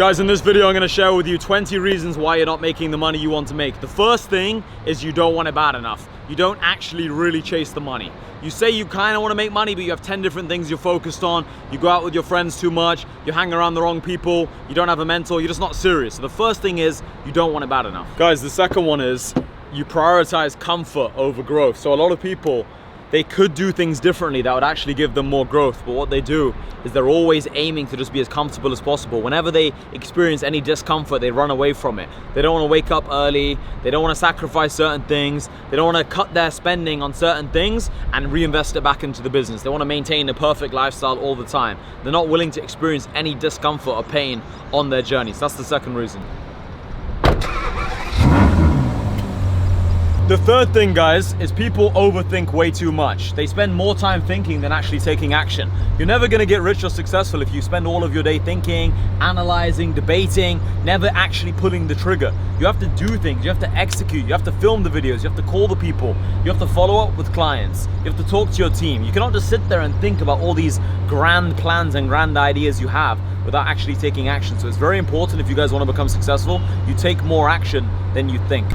Guys, in this video, I'm going to share with you 20 reasons why you're not making the money you want to make. The first thing is you don't want it bad enough. You don't actually really chase the money. You say you kind of want to make money, but you have 10 different things you're focused on. You go out with your friends too much. You hang around the wrong people. You don't have a mentor. You're just not serious. So the first thing is you don't want it bad enough. Guys, the second one is you prioritize comfort over growth. So a lot of people, they could do things differently that would actually give them more growth, but what they do is they're always aiming to just be as comfortable as possible. Whenever they experience any discomfort, they run away from it. They don't want to wake up early, they don't want to sacrifice certain things, they don't want to cut their spending on certain things and reinvest it back into the business. They want to maintain a perfect lifestyle all the time. They're not willing to experience any discomfort or pain on their journey. So that's the second reason. The third thing, guys, is people overthink way too much. They spend more time thinking than actually taking action. You're never gonna get rich or successful if you spend all of your day thinking, analyzing, debating, never actually pulling the trigger. You have to do things, you have to execute, you have to film the videos, you have to call the people, you have to follow up with clients, you have to talk to your team. You cannot just sit there and think about all these grand plans and grand ideas you have without actually taking action. So it's very important, if you guys wanna become successful, you take more action than you think.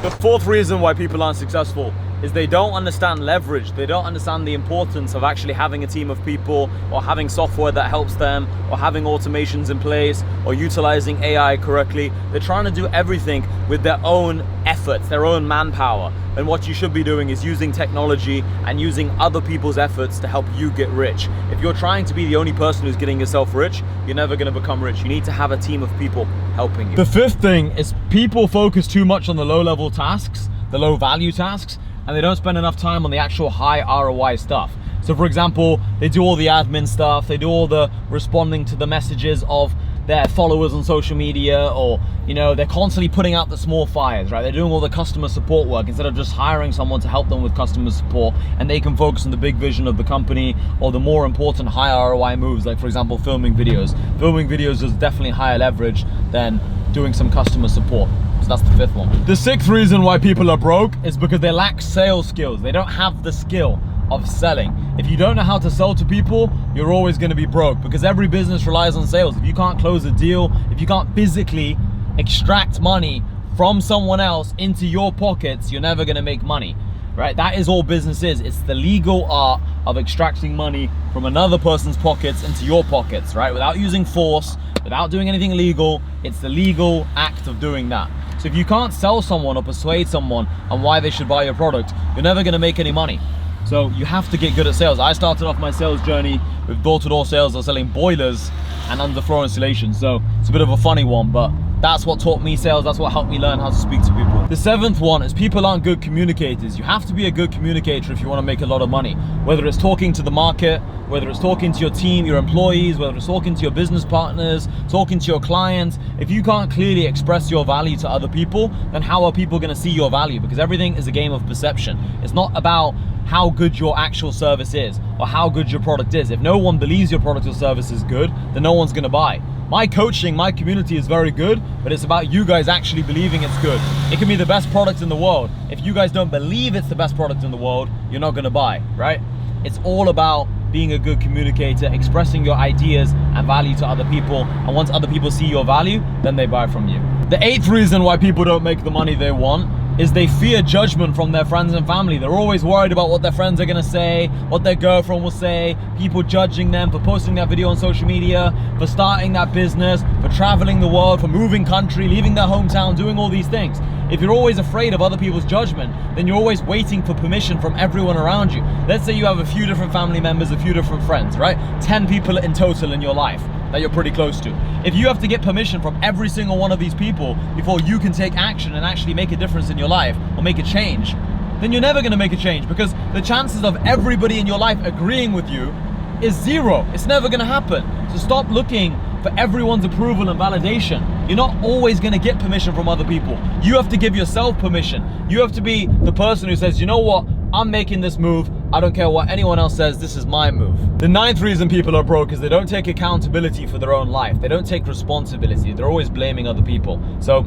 The fourth reason why people aren't successful is they don't understand leverage. They don't understand the importance of actually having a team of people, or having software that helps them, or having automations in place, or utilizing AI correctly. They're trying to do everything with their own efforts, their own manpower. And what you should be doing is using technology and using other people's efforts to help you get rich. If you're trying to be the only person who's getting yourself rich, you're never gonna become rich. You need to have a team of people helping you. The fifth thing is people focus too much on the low-level tasks, the low-value tasks, and they don't spend enough time on the actual high ROI stuff. So for example, they do all the admin stuff, they do all the responding to the messages of their followers on social media, or they're constantly putting out the small fires, right? They're doing all the customer support work instead of just hiring someone to help them with customer support, and they can focus on the big vision of the company or the more important high ROI moves, like for example, filming videos. Filming videos is definitely higher leverage than doing some customer support. So that's the fifth one. The sixth reason why people are broke is because they lack sales skills. They don't have the skill of selling. If you don't know how to sell to people, you're always going to be broke, because every business relies on sales. If you can't close a deal, if you can't physically extract money from someone else into your pockets, you're never going to make money, right? That is all business is. It's the legal art of extracting money from another person's pockets into your pockets, right? Without using force, without doing anything illegal. It's the legal act of doing that. So if you can't sell someone or persuade someone on why they should buy your product, you're never going to make any money. So you have to get good at sales. I started off my sales journey with door-to-door sales. I was selling boilers and underfloor installation. So it's a bit of a funny one, but that's what taught me sales. That's what helped me learn how to speak to people. The seventh one is people aren't good communicators. You have to be a good communicator if you want to make a lot of money. Whether it's talking to the market, whether it's talking to your team, your employees, whether it's talking to your business partners, talking to your clients. If you can't clearly express your value to other people, then how are people going to see your value? Because everything is a game of perception. It's not about how good your actual service is or how good your product is. If no one believes your product or service is good, then no one's going to buy. My coaching, my community is very good, but it's about you guys actually believing it's good. It can be the best product in the world. If you guys don't believe it's the best product in the world, you're not going to buy, right? It's all about being a good communicator, expressing your ideas and value to other people, and once other people see your value, then they buy from you. The eighth reason why people don't make the money they want is they fear judgment from their friends and family. They're always worried about what their friends are gonna say, what their girlfriend will say, people judging them for posting that video on social media, for starting that business, for traveling the world, for moving country, leaving their hometown, doing all these things. If you're always afraid of other people's judgment, then you're always waiting for permission from everyone around you. Let's say you have a few different family members, a few different friends, right? 10 people in total in your life that you're pretty close to. If you have to get permission from every single one of these people before you can take action and actually make a difference in your life or make a change, then you're never gonna make a change, because the chances of everybody in your life agreeing with you is zero. It's never gonna happen. So stop looking for everyone's approval and validation. You're not always gonna get permission from other people. You have to give yourself permission. You have to be the person who says, you know what, I'm making this move. I don't care what anyone else says, this is my move. The ninth reason people are broke is they don't take accountability for their own life. They don't take responsibility. They're always blaming other people. So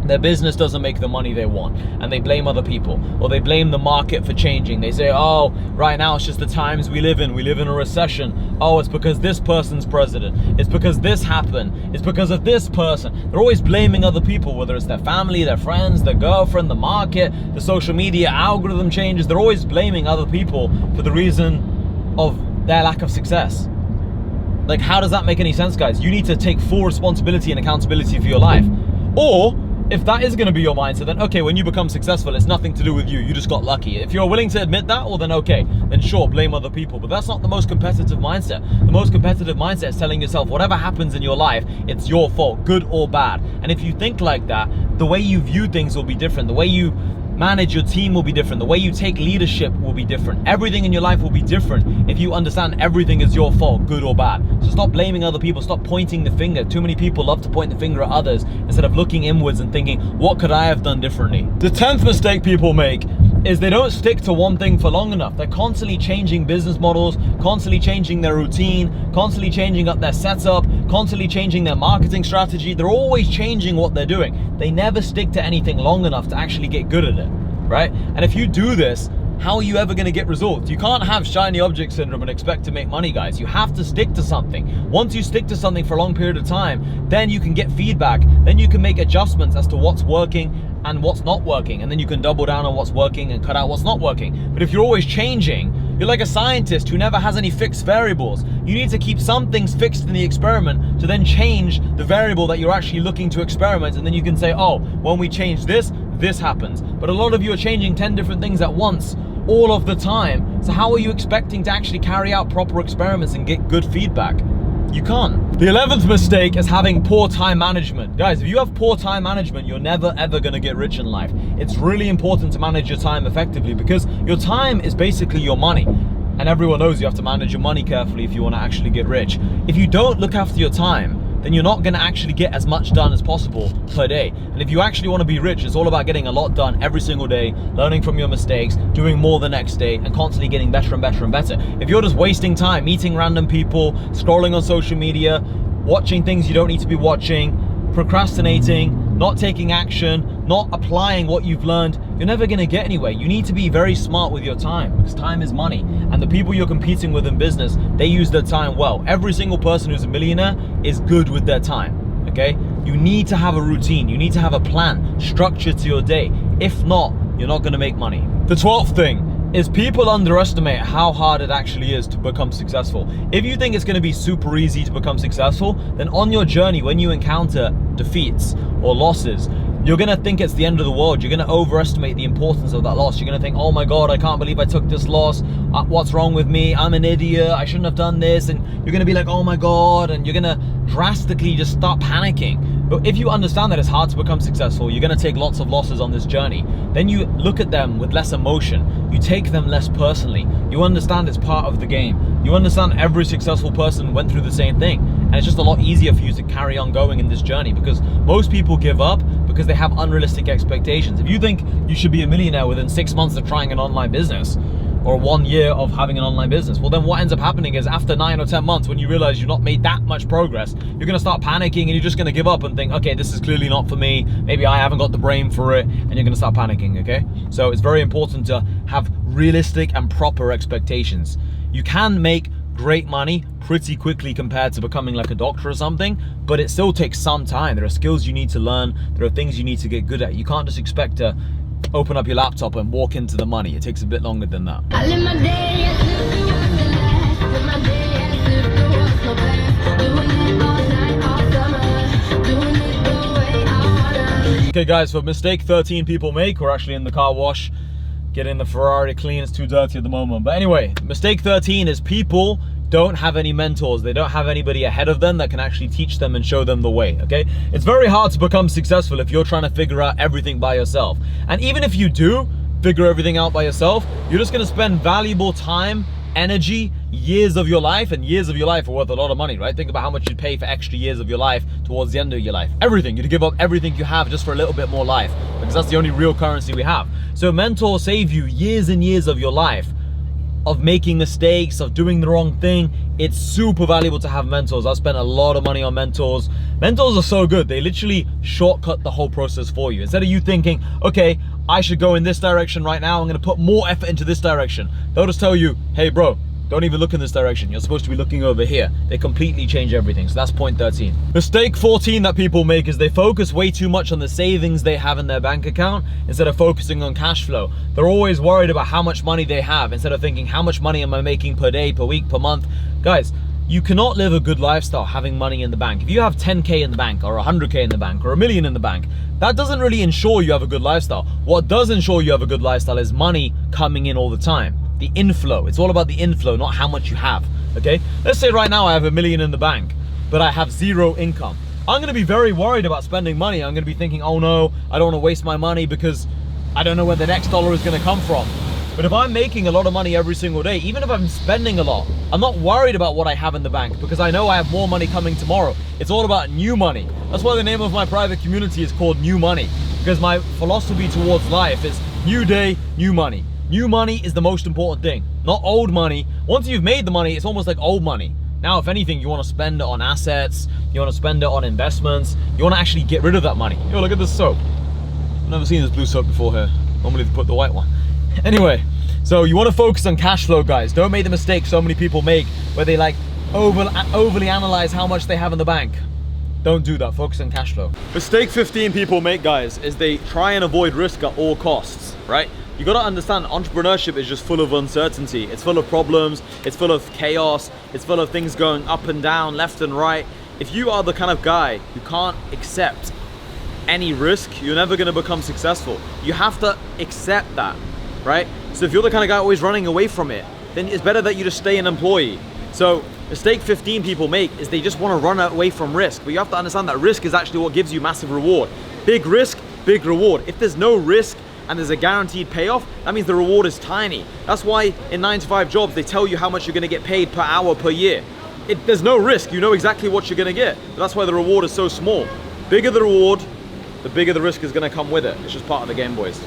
Their business doesn't make the money they want, and they blame other people, or they blame the market for changing. They say, oh, right now it's just the times we live in a recession. Oh, it's because this person's president, it's because this happened, it's because of this person. They're always blaming other people, whether it's their family, their friends, their girlfriend, the market, the social media algorithm changes. They're always blaming other people for the reason of their lack of success. Like, how does that make any sense, guys? You need to take full responsibility and accountability for your life. Or if that is going to be your mindset, then okay, when you become successful, it's nothing to do with you. You just got lucky. If you're willing to admit that, well then okay, then sure, blame other people. But that's not the most competitive mindset. The most competitive mindset is telling yourself, whatever happens in your life, it's your fault, good or bad. And if you think like that, the way you view things will be different. The way you manage your team will be different. The way you take leadership will be different. Everything in your life will be different if you understand everything is your fault, good or bad. So stop blaming other people, stop pointing the finger. Too many people love to point the finger at others instead of looking inwards and thinking, what could I have done differently? The 10th mistake people make is they don't stick to one thing for long enough. They're constantly changing business models, constantly changing their routine, constantly changing up their setup, constantly changing their marketing strategy. They're always changing what they're doing. They never stick to anything long enough to actually get good at it, right? And if you do this, how are you ever going to get results? You can't have shiny object syndrome and expect to make money, guys. You have to stick to something. Once you stick to something for a long period of time, then you can get feedback. Then you can make adjustments as to what's working and what's not working. And then you can double down on what's working and cut out what's not working. But if you're always changing, you're like a scientist who never has any fixed variables. You need to keep some things fixed in the experiment to then change the variable that you're actually looking to experiment. And then you can say, oh, when we change this, this happens. But a lot of you are changing 10 different things at once, all of the time. So how are you expecting to actually carry out proper experiments and get good feedback? You can't. The 11th mistake is having poor time management. Guys, if you have poor time management, you're never ever gonna get rich in life. It's really important to manage your time effectively because your time is basically your money. And everyone knows you have to manage your money carefully if you wanna actually get rich. If you don't look after your time, then you're not gonna actually get as much done as possible per day. And if you actually wanna be rich, it's all about getting a lot done every single day, learning from your mistakes, doing more the next day, and constantly getting better and better and better. If you're just wasting time, meeting random people, scrolling on social media, watching things you don't need to be watching, procrastinating, not taking action, not applying what you've learned, you're never gonna get anywhere. You need to be very smart with your time because time is money. And the people you're competing with in business, they use their time well. Every single person who's a millionaire is good with their time, okay? You need to have a routine. You need to have a plan, structure to your day. If not, you're not gonna make money. The 12th thing is people underestimate how hard it actually is to become successful. If you think it's gonna be super easy to become successful, then on your journey, when you encounter defeats or losses, you're gonna think it's the end of the world. You're gonna overestimate the importance of that loss. You're gonna think, oh my God, I can't believe I took this loss. What's wrong with me? I'm an idiot. I shouldn't have done this. And you're gonna be like, oh my God. And you're gonna drastically just start panicking. But if you understand that it's hard to become successful, you're gonna take lots of losses on this journey. Then you look at them with less emotion. You take them less personally. You understand it's part of the game. You understand every successful person went through the same thing. And it's just a lot easier for you to carry on going in this journey because most people give up because they have unrealistic expectations. If you think you should be a millionaire within 6 months of trying an online business or 1 year of having an online business, well then what ends up happening is after 9 or 10 months when you realize you've not made that much progress, you're gonna start panicking and you're just gonna give up and think, okay, this is clearly not for me. Maybe I haven't got the brain for it, and you're gonna start panicking, okay? So it's very important to have realistic and proper expectations. You can make great money pretty quickly compared to becoming like a doctor or something, but it still takes some time. There are skills you need to learn. There are things you need to get good at. You can't just expect to open up your laptop and walk into the money. It takes a bit longer than that. I live my day as if it was the last. Live my day as if there was no past. Doing it all night, all summer. Doing it the way I wanna. Okay guys, for mistake 13 people make, we're actually in the car wash, getting the Ferrari clean. It's too dirty at the moment. But anyway, mistake 13 is people don't have any mentors. They don't have anybody ahead of them that can actually teach them and show them the way, okay? It's very hard to become successful if you're trying to figure out everything by yourself. And even if you do figure everything out by yourself, you're just gonna spend valuable time, energy, years of your life, and years of your life are worth a lot of money, right? Think about how much you'd pay for extra years of your life towards the end of your life. Everything, you'd give up everything you have just for a little bit more life, because that's the only real currency we have. So mentors save you years and years of your life of making mistakes, of doing the wrong thing, it's super valuable to have mentors. I've spent a lot of money on mentors. Mentors are so good. They literally shortcut the whole process for you. Instead of you thinking, okay, I should go in this direction right now, I'm gonna put more effort into this direction. They'll just tell you, hey bro, don't even look in this direction. You're supposed to be looking over here. They completely change everything. So that's point 13. Mistake 14 that people make is they focus way too much on the savings they have in their bank account instead of focusing on cash flow. They're always worried about how much money they have instead of thinking, how much money am I making per day, per week, per month? Guys, you cannot live a good lifestyle having money in the bank. If you have 10K in the bank or 100K in the bank or $1 million in the bank, that doesn't really ensure you have a good lifestyle. What does ensure you have a good lifestyle is money coming in all the time. The inflow. It's all about the inflow, not how much you have, okay? Let's say right now I have $1 million in the bank, but I have zero income. I'm gonna be very worried about spending money. I'm gonna be thinking, oh no, I don't wanna waste my money because I don't know where the next dollar is gonna come from. But if I'm making a lot of money every single day, even if I'm spending a lot, I'm not worried about what I have in the bank because I know I have more money coming tomorrow. It's all about new money. That's why the name of my private community is called New Money, because my philosophy towards life is new day, new money. New money is the most important thing, not old money. Once you've made the money, it's almost like old money. Now, if anything, you want to spend it on assets, you want to spend it on investments, you want to actually get rid of that money. Yo, look at this soap. I've never seen this blue soap before here. Normally they put the white one. Anyway, so you want to focus on cash flow, guys. Don't make the mistake so many people make where they like overly analyze how much they have in the bank. Don't do that. Focus on cash flow. Mistake 15 people make, guys, is they try and avoid risk at all costs, right? You gotta understand, entrepreneurship is just full of uncertainty. It's full of problems, it's full of chaos, it's full of things going up and down, left and right. If you are the kind of guy who can't accept any risk, you're never gonna become successful. You have to accept that, right? So if you're the kind of guy always running away from it, then it's better that you just stay an employee. So mistake 15 people make is they just wanna run away from risk, but you have to understand that risk is actually what gives you massive reward. Big risk, big reward. If there's no risk, and there's a guaranteed payoff, that means the reward is tiny. That's why in 9-to-5 jobs, they tell you how much you're gonna get paid per hour, per year. There's no risk, you know exactly what you're gonna get. But that's why the reward is so small. Bigger the reward, the bigger the risk is gonna come with it. It's just part of the game, boys.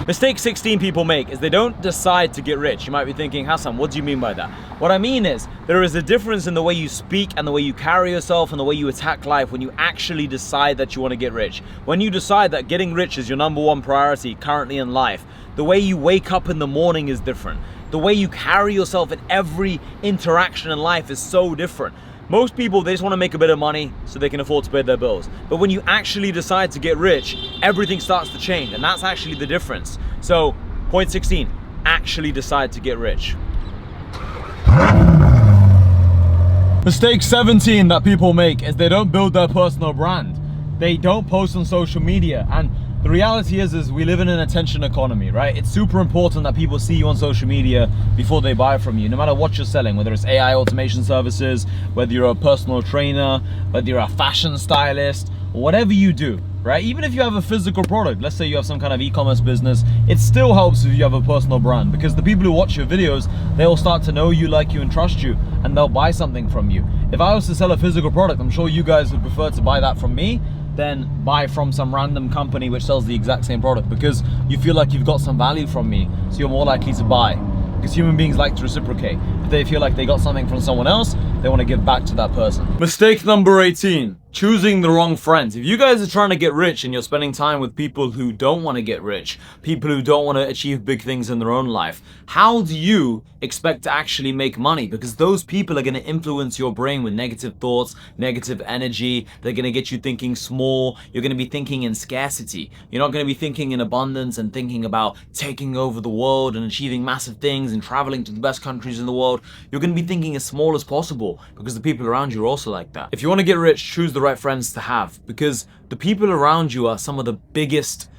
Mistake 16 people make is they don't decide to get rich. You might be thinking, Hassan, what do you mean by that? What I mean is, there is a difference in the way you speak and the way you carry yourself and the way you attack life when you actually decide that you want to get rich. When you decide that getting rich is your #1 priority currently in life, the way you wake up in the morning is different. The way you carry yourself in every interaction in life is so different. Most people, they just want to make a bit of money so they can afford to pay their bills. But when you actually decide to get rich, everything starts to change, and that's actually the difference. So, point 16, actually decide to get rich. Mistake 17 that people make is they don't build their personal brand. They don't post on social media, and the reality is we live in an attention economy, right? It's super important that people see you on social media before they buy from you, no matter what you're selling, whether it's AI automation services, whether you're a personal trainer, whether you're a fashion stylist, whatever you do, right? Even if you have a physical product, let's say you have some kind of e-commerce business, it still helps if you have a personal brand, because the people who watch your videos, they'll start to know you, like you, and trust you, and they'll buy something from you. If I was to sell a physical product, I'm sure you guys would prefer to buy that from me than buy from some random company which sells the exact same product, because you feel like you've got some value from me, so you're more likely to buy. Because human beings like to reciprocate. If they feel like they got something from someone else, they want to give back to that person. Mistake number 18, choosing the wrong friends. If you guys are trying to get rich and you're spending time with people who don't want to get rich, people who don't want to achieve big things in their own life, how do you expect to actually make money? Because those people are going to influence your brain with negative thoughts, negative energy. They're going to get you thinking small. You're going to be thinking in scarcity. You're not going to be thinking in abundance and thinking about taking over the world and achieving massive things and traveling to the best countries in the world. You're going to be thinking as small as possible, because the people around you are also like that. If you want to get rich, choose the right friends to have, because the people around you are some of the biggest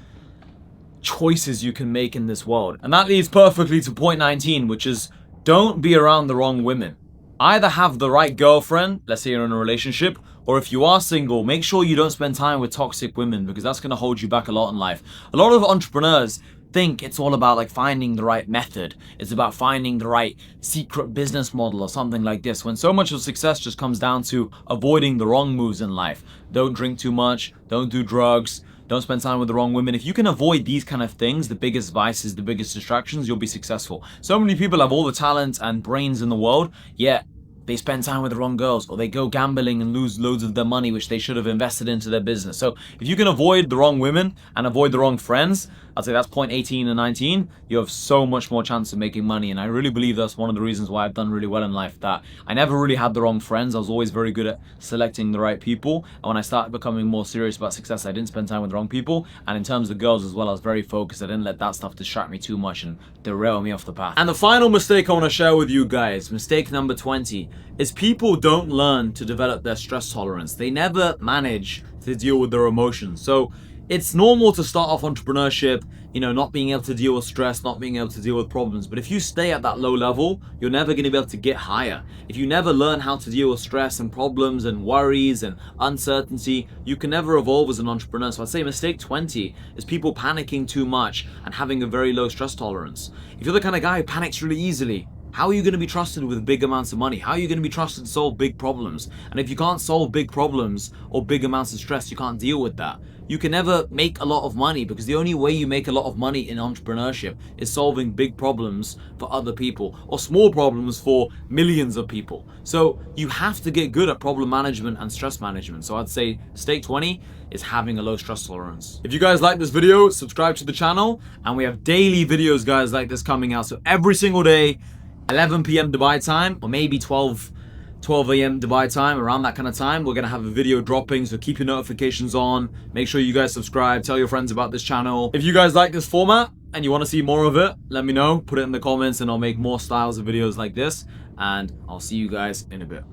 choices you can make in this world. And that leads perfectly to point 19, which is don't be around the wrong women. Either have the right girlfriend, let's say you're in a relationship, or if you are single, make sure you don't spend time with toxic women, because that's going to hold you back a lot in life. A lot of entrepreneurs, think it's all about like finding the right method. It's about finding the right secret business model or something like this, when so much of success just comes down to avoiding the wrong moves in life. Don't drink too much, don't do drugs, don't spend time with the wrong women. If you can avoid these kind of things, the biggest vices, the biggest distractions, you'll be successful. So many people have all the talent and brains in the world, yet they spend time with the wrong girls, or they go gambling and lose loads of their money which they should have invested into their business. So if you can avoid the wrong women and avoid the wrong friends, I'd say that's point 18 and 19, you have so much more chance of making money. And I really believe that's one of the reasons why I've done really well in life, that I never really had the wrong friends. I was always very good at selecting the right people. And when I started becoming more serious about success, I didn't spend time with the wrong people. And in terms of girls as well, I was very focused. I didn't let that stuff distract me too much and derail me off the path. And the final mistake I want to share with you guys, mistake number 20, is people don't learn to develop their stress tolerance. They never manage to deal with their emotions. So it's normal to start off entrepreneurship, not being able to deal with stress, not being able to deal with problems. But if you stay at that low level, you're never going to be able to get higher. If you never learn how to deal with stress and problems and worries and uncertainty, you can never evolve as an entrepreneur. So I'd say mistake 20 is people panicking too much and having a very low stress tolerance. If you're the kind of guy who panics really easily, how are you going to be trusted with big amounts of money? How are you going to be trusted to solve big problems? And if you can't solve big problems or big amounts of stress, you can't deal with that. You can never make a lot of money, because the only way you make a lot of money in entrepreneurship is solving big problems for other people, or small problems for millions of people. So you have to get good at problem management and stress management. So I'd say mistake 20 is having a low stress tolerance. If you guys like this video, subscribe to the channel, and we have daily videos, guys, like this coming out. So every single day, 11 p.m. Dubai time, or maybe 12 a.m. Dubai time, around that kind of time, we're going to have a video dropping. So keep your notifications on. Make sure you guys subscribe. Tell your friends about this channel. If you guys like this format and you want to see more of it, let me know. Put it in the comments and I'll make more styles of videos like this. And I'll see you guys in a bit.